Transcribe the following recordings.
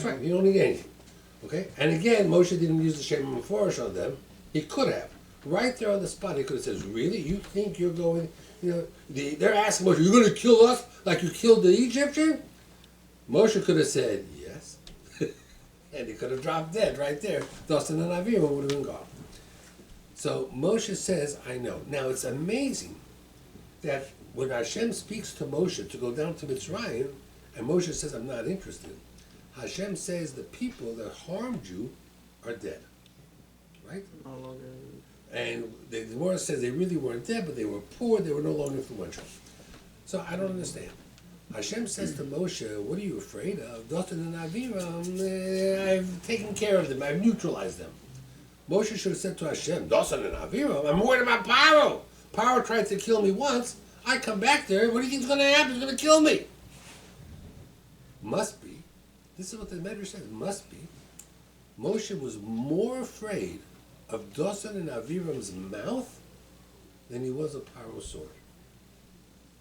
That's right, you don't need anything. Okay? And again, Moshe didn't use the Shem Meforish on them. He could have. Right there on the spot, he could have said, really? You think you're going, they're asking Moshe, you're going to kill us like you killed the Egyptian? Moshe could have said, yes. And he could have dropped dead right there. Dosan and Avira would have been gone. So Moshe says, I know. Now it's amazing that when Hashem speaks to Moshe to go down to Mitzrayim, and Moshe says, I'm not interested, Hashem says the people that harmed you are dead. Right? No longer. And the Gemara says they really weren't dead, but they were poor, they were no longer influential. So I don't understand. Hashem says to Moshe, what are you afraid of? Dotan and Avira, I've taken care of them, I've neutralized them. Moshe should have said to Hashem, Dotan and Avira, I'm worried about Paro. Paro tried to kill me once, I come back there, what do you think is going to happen? He's going to kill me. Must be, this is what the Medrash says, must be, Moshe was more afraid of Dosan and Aviram's mouth than he was of Paro's sword.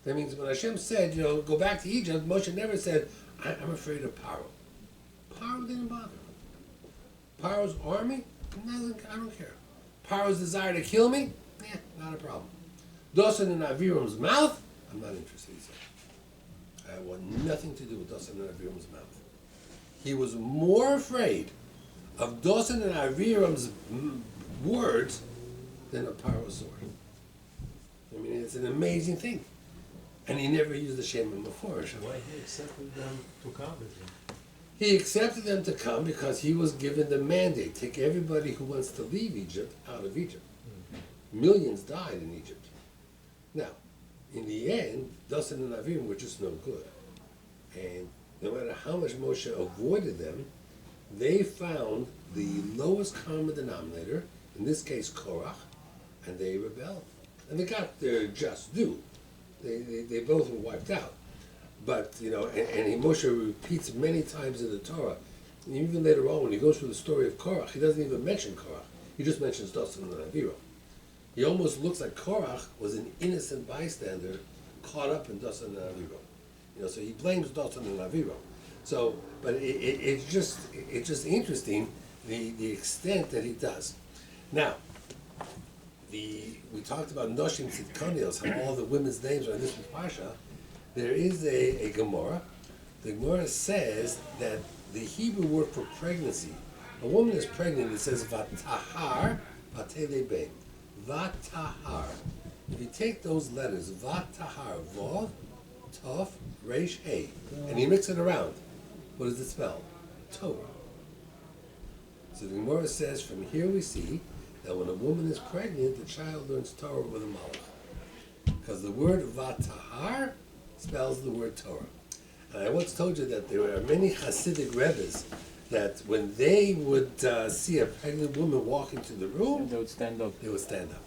That means when Hashem said, go back to Egypt, Moshe never said, I'm afraid of Paro. Paro didn't bother him. Paro's army, I don't care. Paro's desire to kill me, not a problem. Dosan and Aviram's mouth, I'm not interested, he said. I want nothing to do with Dosan and Aviram's mouth. He was more afraid of Dosan and Aviram's words than of Paro's sword. I mean, it's an amazing thing. And he never used the Shem Meforish. Why he accepted them to come with him? He accepted them to come because he was given the mandate, take everybody who wants to leave Egypt out of Egypt. Mm-hmm. Millions died in Egypt. Now, in the end, Dosan and Aviram were just no good. And no matter how much Moshe avoided them, they found the lowest common denominator, in this case Korach, and they rebelled. And they got their just due. They both were wiped out. But, and Moshe repeats many times in the Torah, and even later on when he goes through the story of Korach, he doesn't even mention Korach. He just mentions Dosan and Aviram. He almost looks like Korach was an innocent bystander caught up in Dosan and Aviram. So he blames Dosan and Aviram. So, but it's just interesting the extent that he does. Now, we talked about Noshim Tzidkonios, how all the women's names are in this Parsha. There is a Gemara. The Gemara says that the Hebrew word for pregnancy, a woman is pregnant, it says Vatahar, Vateleben. Vatahar. If you take those letters, Vatahar, Vav, Tov, Resh, Hey, and you mix it around, what does it spell? Torah. So the Gemara says, from here we see that when a woman is pregnant, the child learns Torah with a malach. Because the word Vatahar spells the word Torah. And I once told you that there are many Hasidic Rebbes that when they would see a pregnant woman walk into the room, They would stand up. They would stand up.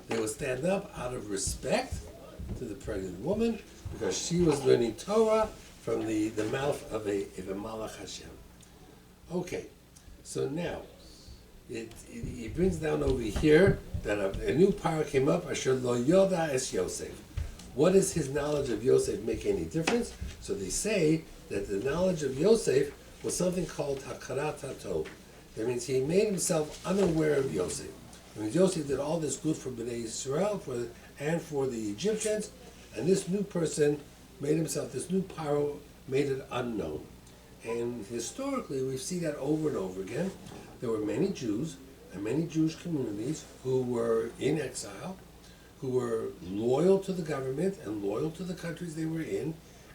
They would stand up out of respect to the pregnant woman because she was learning Torah from the mouth of a Malach Hashem. Okay, so now, it brings down over here that a new power came up, Asher lo yoda es Yosef. What does his knowledge of Yosef make any difference? So they say that the knowledge of Yosef was something called Hakarat HaTov. That means he made himself unaware of Yosef. I mean, Yosef did all this good for Bnei Israel and for the Egyptians, and this new person made himself, this new Paro made it unknown. And historically, we see that over and over again. There were many Jews and many Jewish communities who were in exile, who were loyal to the government and loyal to the countries they were in,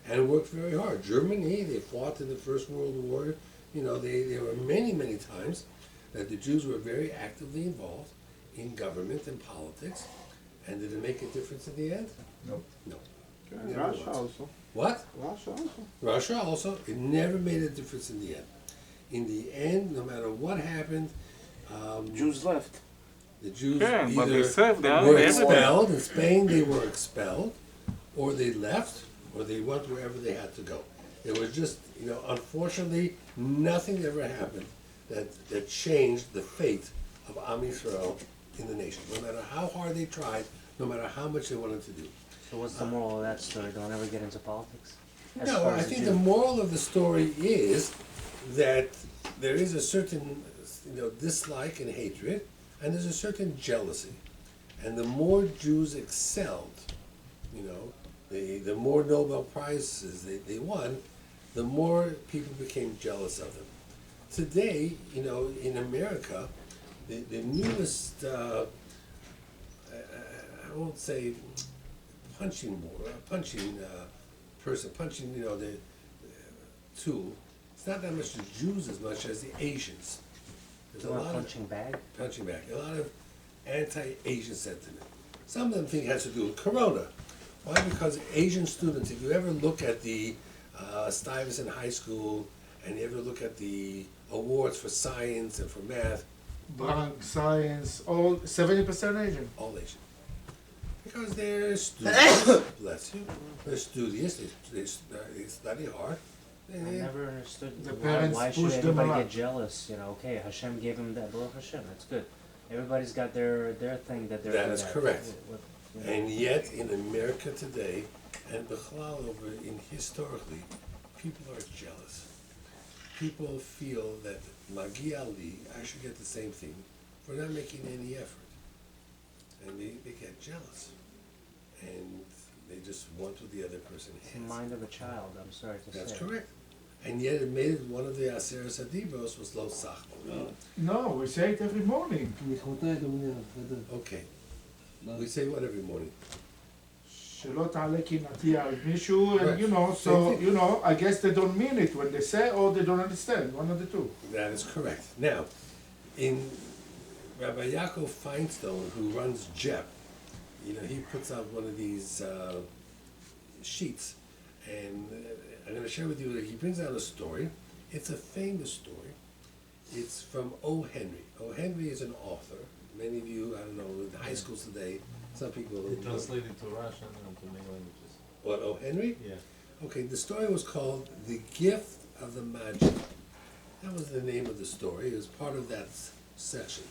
and worked very hard. Germany, they fought in the First World War. There were many, many times that the Jews were very actively involved in government and politics. And did it make a difference in the end? No. No. Russia also. What? Russia also. Russia also. It never made a difference in the end. In the end, no matter what happened, Jews left. the Jews Yeah, but either they served there, were everywhere. expelled. In Spain, they were expelled, or they left, or they went wherever they had to go. It was just, unfortunately, nothing ever happened that changed the fate of Am Yisrael in the nation. No matter how hard they tried, no matter how much they wanted to do. So what's the moral of that story? Don't ever get into politics? As No, far I as a think Jew. the moral of the story is that there is a certain, dislike and hatred, and there's a certain jealousy. And the more Jews excelled, the more Nobel Prizes they won, the more people became jealous of them. Today, in America, the newest, I won't say punching the tool, it's not that much the Jews as much as the Asians. There's a lot punching bag? punching back, a lot of anti-Asian sentiment. Some of them think it has to do with Corona. Why? Because Asian students, if you ever look at the Stuyvesant High School, and you ever look at the awards for science and for math, Bank, science, all 70% Asian. all Asian. Because they're studious, bless you, they're studious, they study hard. I never understood The why parents should push them everybody around. get jealous? Okay, Hashem gave him that. Baruch Hashem, that's good. Everybody's got their thing that they're That good is at. correct. What- And yet, in America today, and Bechlal historically, people are jealous. People feel that Magi Ali, I should get the same thing for not making any effort. And they get jealous. And they just want what the other person It's the has. mind of a child, I'm sorry to That's say. correct. And yet it made it one of the Aseres Adibros was Lo Sach. No, we say it every morning. Okay. We say what every morning? שלא תעלה קנאתי על מישהו, Right. and Same thing. I guess they don't mean it when they say, or they don't understand, one of the two. That is correct. Now, in Rabbi Yaakov Feinstein, who runs JEP, he puts out one of these sheets, and I'm going to share with you that he brings out a story. It's a famous story. It's from O. Henry. O. Henry is an author. Many of you, I don't know, in high schools today, some people... They translated to Russian and to many languages. What, O. Henry? Yeah. Okay, the story was called The Gift of the Magi. That was the name of the story. It was part of that section.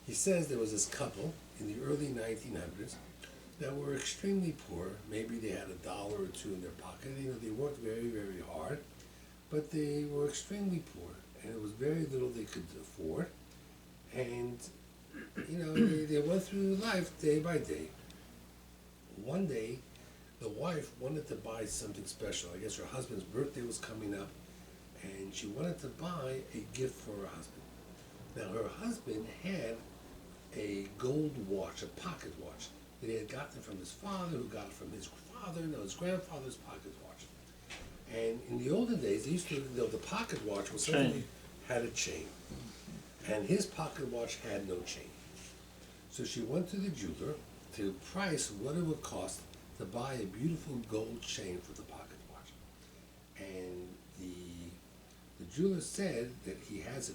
He says there was this couple in the early 1900s that were extremely poor. Maybe they had $1 or $2 in their pocket. They worked very, very hard, but they were extremely poor, and it was very little they could afford. And, they went through life day by day. One day, the wife wanted to buy something special. I guess her husband's birthday was coming up, and she wanted to buy a gift for her husband. Now, her husband had a gold watch, a pocket watch, that he had gotten from his father, who got it from his his grandfather's pocket watch. And in the olden days, they used to, the pocket watch was something that had a chain. And his pocket watch had no chain. So she went to the jeweler to price what it would cost to buy a beautiful gold chain for the pocket watch. And the jeweler said that he has a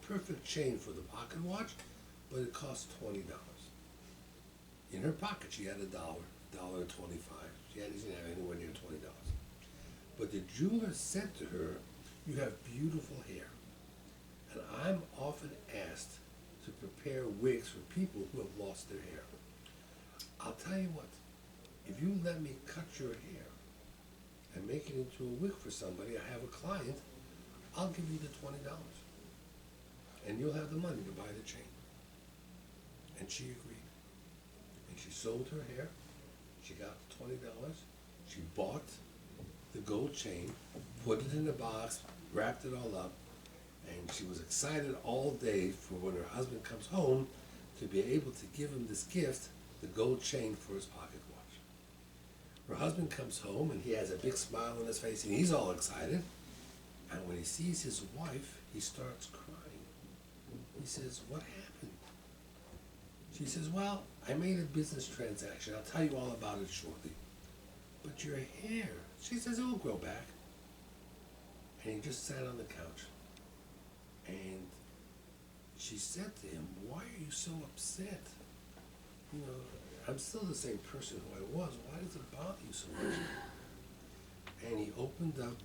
perfect chain for the pocket watch, but it costs $20. In her pocket, she had $1, $1.25. She didn't have anywhere near $20. But the jeweler said to her, "You have beautiful hair, and I'm often asked to prepare wigs for people who have lost their hair. I'll tell you what, if you let me cut your hair and make it into a wig for somebody, I have a client, I'll give you the $20, and you'll have the money to buy the chain." And she agreed. And she sold her hair, she got $20, she bought the gold chain, put it in a box, wrapped it all up, and she was excited all day for when her husband comes home to be able to give him this gift, the gold chain for his pocket watch. Her husband comes home and he has a big smile on his face and he's all excited. And when he sees his wife, he starts crying. He says, "What happened?" She says, "Well, I made a business transaction. I'll tell you all about it shortly. But your hair," she says, "it will grow back." And he just sat on the couch. And she said to him, "Why are you so upset? I'm still the same person who I was. Why does it bother you so much?" And he opened up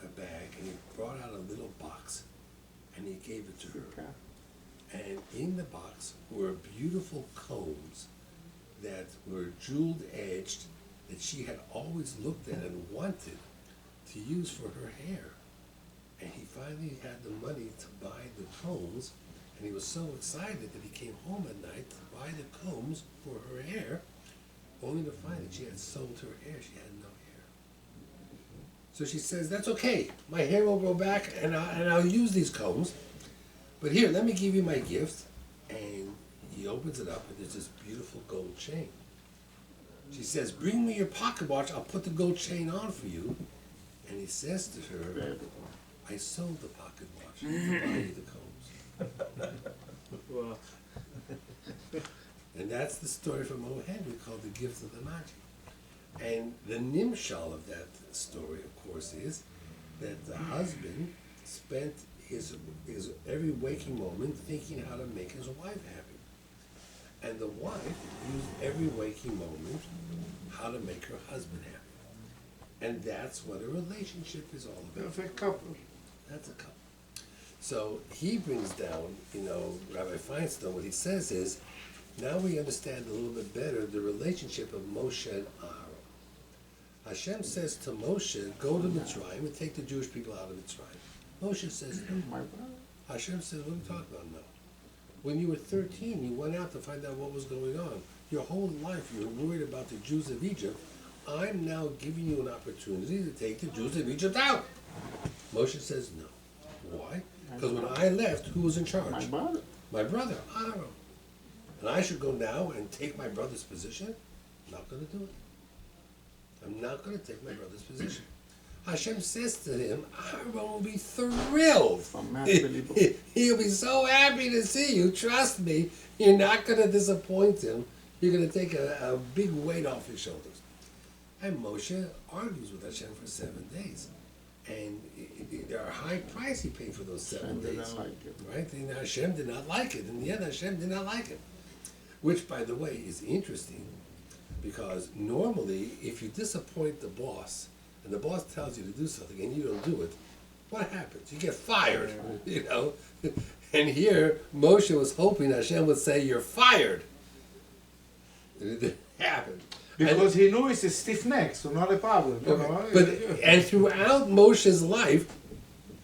a bag and he brought out a little box and he gave it to her. And in the box were beautiful combs that were jeweled edged that she had always looked at and wanted to use for her hair. And he finally had the money to buy the combs, and he was so excited that he came home at night to buy the combs for her hair, only to find that she had sold her hair. She had no hair. So she says, "That's okay. My hair will grow back, and I'll use these combs. But here, let me give you my gift." And he opens it up, and there's this beautiful gold chain. She says, "Bring me your pocket watch. I'll put the gold chain on for you." And he says to her, "I sold the pocket watch to buy you the combs." Well, And that's the story from O. Henry called The Gift of the Magi. And the nimshal of that story, of course, is that the husband spent his every waking moment thinking how to make his wife happy. And the wife used every waking moment how to make her husband happy. And that's what a relationship is all about. Perfect couple. That's a couple. So he brings down, Rabbi Feinstein, what he says is, now we understand a little bit better the relationship of Moshe and Aaron. Hashem says to Moshe, "Go to Mitzrayim and take the Jewish people out of Mitzrayim." Moshe says no. My brother. Hashem says, "What are you talking about? No. When you were 13, you went out to find out what was going on. Your whole life you were worried about the Jews of Egypt. I'm now giving you an opportunity to take the Jews of Egypt out." Moshe says no. Why? Because when I left, who was in charge? My brother. My brother, Aaron. And I should go now and take my brother's position? I'm not going to do it. I'm not going to take my brother's position. Hashem says to him, Aaron will be thrilled. He'll be so happy to see you. Trust me, you're not going to disappoint him. You're going to take a big weight off his shoulders. And Moshe argues with Hashem for 7 days. And there are high price he paid for those 7 Hashem days. didn't like it. Right? And Hashem did not like it. In the end, Hashem did not like it. Which, by the way, is interesting, because normally, if you disappoint the boss, and the boss tells you to do something and you don't do it, what happens? You get fired, And here, Moshe was hoping Hashem would say, "You're fired." It didn't happen. Because he knew it's a stiff neck, so not a problem. And throughout Moshe's life,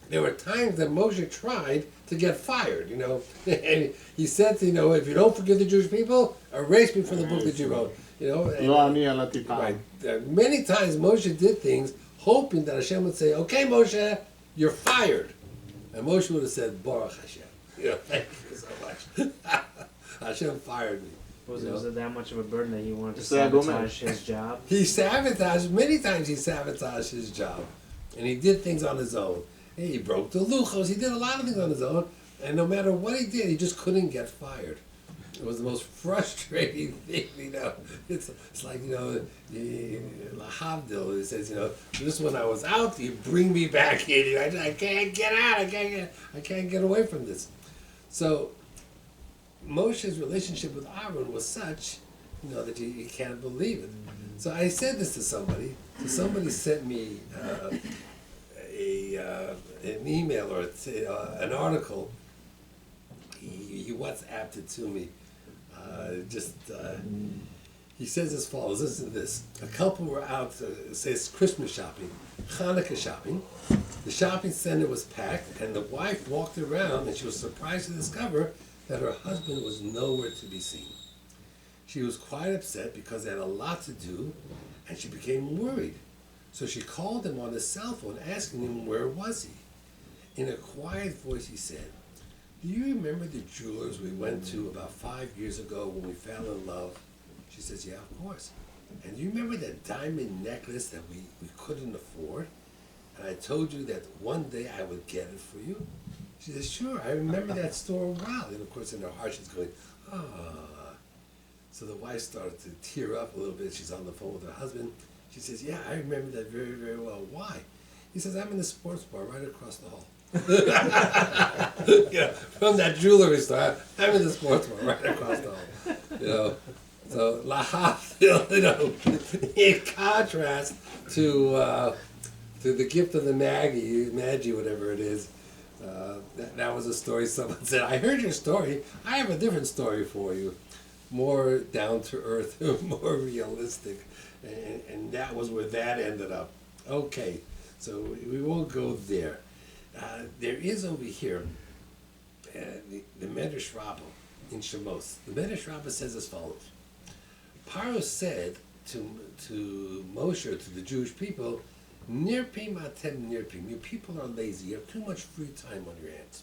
there were times that Moshe tried to get fired, And he said, if you don't forgive the Jewish people, erase me from the book that you wrote, and, right. Many times Moshe did things hoping that Hashem would say, "Okay, Moshe, you're fired." And Moshe would have said, "Baruch Hashem." Thank you so much. Hashem fired me. was it that much of a burden that he wanted to It's a woman. sabotage his job? Many times he sabotaged his job. And he did things on his own. He broke the luchos, he did a lot of things on his own. And no matter what he did, he just couldn't get fired. It was the most frustrating thing, It's like, Lahavdil, he says, just when I was out, you bring me back in. I can't get out, I can't get away from this. So Moshe's relationship with Aaron was such, that you can't believe it. So I said this to somebody. So somebody sent me an email or an article. He WhatsApped it to me. He says as follows. Listen to this. A couple were out, says Christmas shopping, Hanukkah shopping. The shopping center was packed, and the wife walked around, and she was surprised to discover that her husband was nowhere to be seen. She was quite upset because they had a lot to do, and she became worried. So she called him on his cell phone, asking him where was he. In a quiet voice, he said, "Do you remember the jewelers we went to about 5 years ago when we fell in love?" She says, "Yeah, of course." "And do you remember that diamond necklace that we couldn't afford? And I told you that one day I would get it for you?" She says, "Sure, I remember that store well." And of course, in her heart, she's going, "Ah." So the wife started to tear up a little bit. She's on the phone with her husband. She says, "Yeah, I remember that very, very well. Why?" He says, "I'm in the sports bar right across the hall." From that jewelry store, I'm in the sports bar right across the hall. So Lahafil, in contrast to the gift of the Magi, whatever it is. That was a story someone said, "I heard your story. I have a different story for you. More down to earth, more realistic." And that was where that ended up. Okay, so we won't go there. there is over here the Medrash Rabbah in Shemos. The Medrash Rabbah says as follows: Paro said to Moshe, to the Jewish people, "Nirpim atem nirpim. Your people are lazy. You have too much free time on your hands."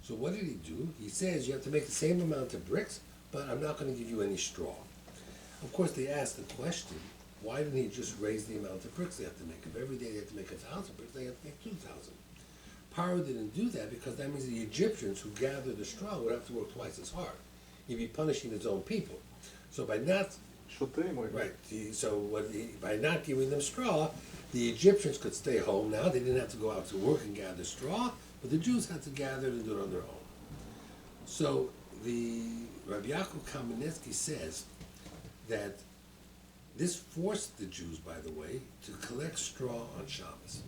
So what did he do? He says you have to make the same amount of bricks, but I'm not going to give you any straw. Of course, they asked the question, why didn't he just raise the amount of bricks they have to make? If every day they have to make 1,000 bricks, they have to make 2,000. Paro didn't do that because that means the Egyptians who gathered the straw would have to work twice as hard. He'd be punishing his own people. So by not by not giving them straw, the Egyptians could stay home now. They didn't have to go out to work and gather straw, but the Jews had to gather and do it on their own. So the Rabbi Yaakov Kamenetsky says that this forced the Jews, by the way, to collect straw on Shabbos.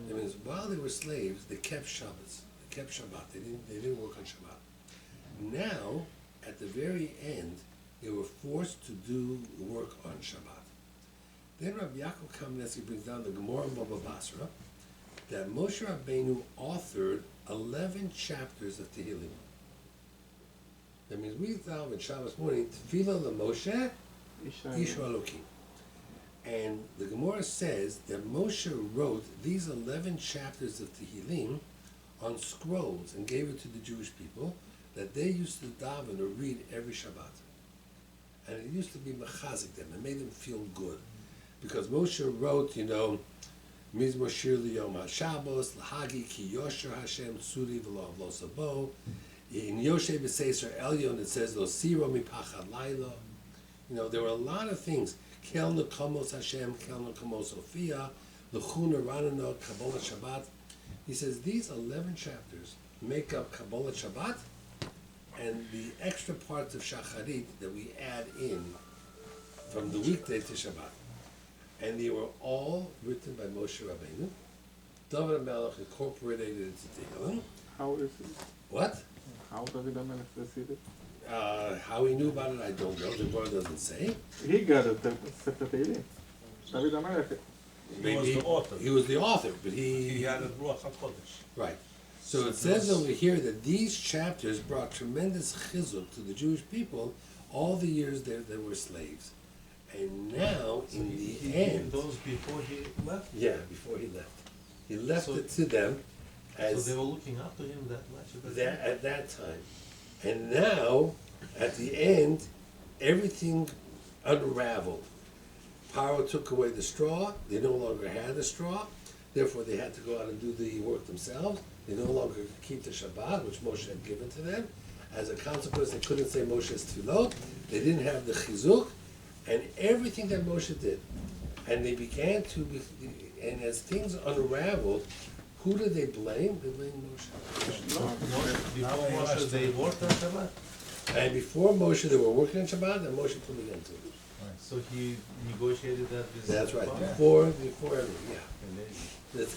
That means while they were slaves, they kept Shabbos, they kept Shabbat. They didn't work on Shabbat. Now, at the very end, they were forced to do work on Shabbat. Then Rabbi Yaakov Kamenetsky brings down the Gemara in Baba Basra that Moshe Rabbeinu authored 11 chapters of Tehillim. That means we thought on Shabbos morning, Tefillah LaMoshe, Isha Elokim. And the Gemara says that Moshe wrote these 11 chapters of Tehillim on scrolls and gave it to the Jewish people that they used to daven or read every Shabbat. And it used to be mechazik them, it made them feel good. Because Moshe wrote, Mizmor Shir Liyom HaShabbos, L'Hagi Ki Yosher Hashem Tzuri V'lo Avlo Sabo. In Yoshe B'Seiser Elyon it says, Lo Siro Mipachad Laila. There were a lot of things. Kel Nekomos Hashem, Kel Nekomos Ophia, L'Chuna Ranano, Kabbalah Shabbat. He says these 11 chapters make up Kabbalah Shabbat and the extra parts of Shacharit that we add in from the weekday to Shabbat. And they were all written by Moshe Rabbeinu. David HaMelech incorporated it into Tehillim. How is it? What? How David HaMelech received it? How he knew about it, I don't know. The Gemara doesn't say. He got it, Sefer Tehillim. David HaMelech. He was the author. He was the author, but He had a Ruach HaKodesh. Right. So it says over here that these chapters brought tremendous chizuk to the Jewish people all the years they were slaves. And now, in the end... Those before he left? Yeah, before he left. He left So- it to them as... So they were looking up to him that much? at that time. And now, at the end, everything unraveled. Paro took away the straw. They no longer had the straw. Therefore, they had to go out and do the work themselves. They no longer could keep the Shabbat, which Moshe had given to them. As a consequence, they couldn't say Moshe's Tefillot. They didn't have the Chizuk. And everything that Moshe did. And they began to be... And as things unraveled, who did they blame? They blamed Moshe. Before Moshe, they worked on Shabbat? And before Moshe, they were working on Shabbat, and Moshe put an end to it. So he negotiated that with... That's right. Paro? Before everything, yeah. Amazing.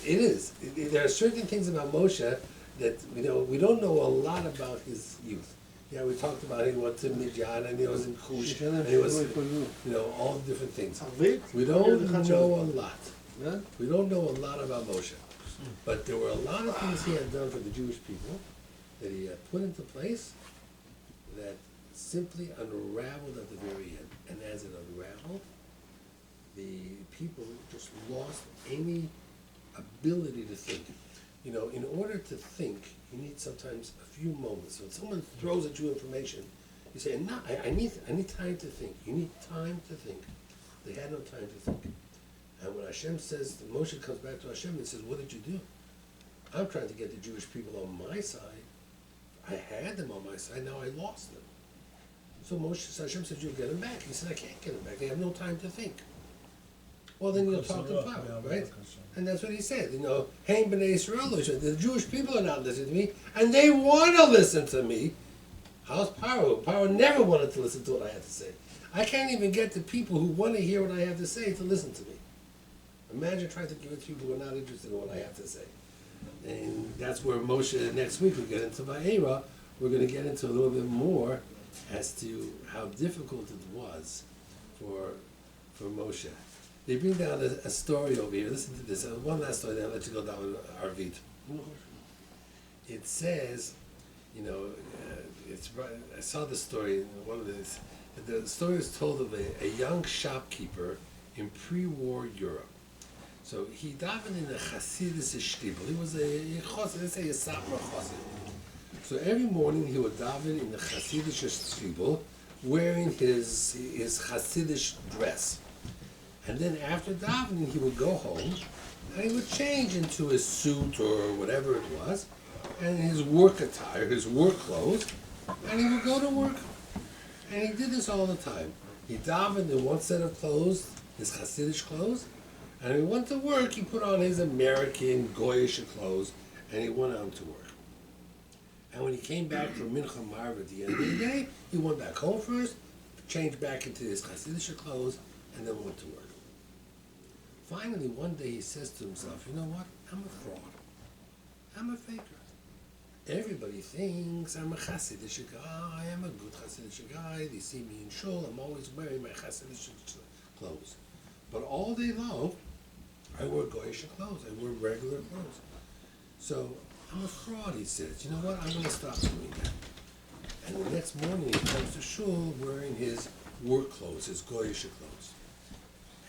It is. There are certain things about Moshe that, we don't know a lot about his youth. Yeah, we talked about he went to Midian, and he was in Cush, and he was, all the different things. We don't know a lot. We don't know a lot about Moshe. But there were a lot of things he had done for the Jewish people that he had put into place that simply unraveled at the very end. And as it unraveled, the people just lost any ability to think. In order to think, you need sometimes a few moments. So when someone throws at you information, you say, "No, I need time to think." You need time to think. They had no time to think. And when Hashem says, Moshe comes back to Hashem and says, "What did you do?" I'm trying to get the Jewish people on my side. I had them on my side, now I lost them. So Hashem says, "You'll get them back." He said, "I can't get them back. They have no time to think." Well, then you'll talk to Paro, right? And that's what he said. Haim b'nei Yisrael, the Jewish people are not listening to me, and they want to listen to me. How's Paro? Paro never wanted to listen to what I had to say. I can't even get the people who want to hear what I have to say to listen to me. Imagine trying to give it to people who are not interested in what I have to say. And that's where Moshe, next week we get into Va'era, we're going to get into a little bit more as to how difficult it was for Moshe. They bring down a story over here. Listen to this. One last story, then I'll let you go down with Arvit. it says, I saw the story. One of the story is told of a young shopkeeper in pre-war Europe. So he davened in a Hasidus shtibel. He was a chassid, let's say a sapra chassid. So every morning he would daven in the Hasidic shtibel, wearing his Hasidic dress. And then after davening, he would go home, and he would change into his suit or whatever it was, and his work attire, his work clothes, and he would go to work. And he did this all the time. He davened in one set of clothes, his Hasidic clothes, and when he went to work, he put on his American Goyish clothes, and he went out to work. And when he came back from Mincha Marv at the end of the day, he went back home first, changed back into his Hasidic clothes, and then went to work. Finally, one day he says to himself, you know what? I'm a fraud. I'm a faker. Everybody thinks I'm a Hasidic guy, I'm a good Hasidic guy, they see me in shul, I'm always wearing my Hasidic clothes. But all day long, I wear Goyish clothes, I wear regular clothes. So, I'm a fraud, he says. You know what? I'm going to stop doing that. And the next morning he comes to shul wearing his work clothes, his Goyish clothes.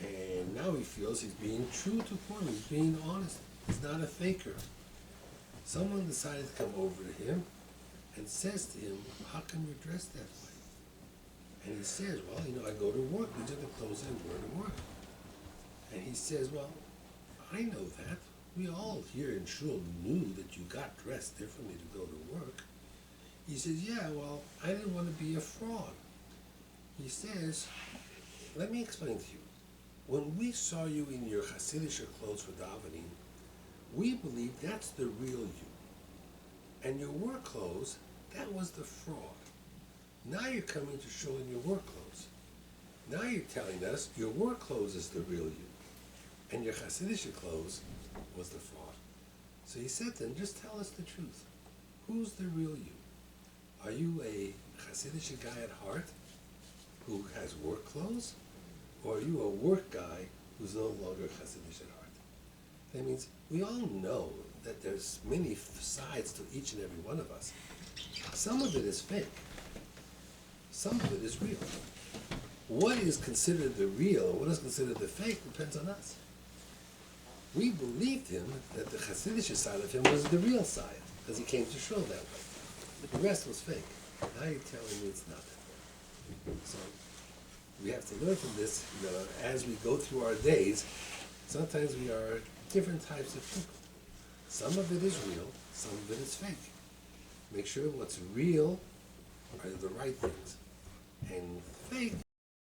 And now he feels he's being true to form, he's being honest. He's not a faker. Someone decided to come over to him and says to him, how come you're dressed that way? And he says, well, I go to work. These are the clothes I wear to work. And he says, well, I know that. We all here in shul knew that you got dressed differently to go to work. He says, yeah, well, I didn't want to be a fraud. He says, let me explain to you. When we saw you in your Hasidic clothes for davening, we believe that's the real you. And your work clothes, that was the fraud. Now you're coming to shul in your work clothes. Now you're telling us your work clothes is the real you. And your Hasidic clothes was the fraud. So he said to him, just tell us the truth. Who's the real you? Are you a Hasidic guy at heart who has work clothes? Or are you a work guy who's no longer Hasidic at heart? That means we all know that there's many sides to each and every one of us. Some of it is fake. Some of it is real. What is considered the real and what is considered the fake depends on us. We believed him that the Hasidic side of him was the real side, because he came to shul that way. But the rest was fake. Now you're telling me it's not that way. So we have to learn from this, as we go through our days, sometimes we are different types of people. Some of it is real, some of it is fake. Make sure what's real are the right things.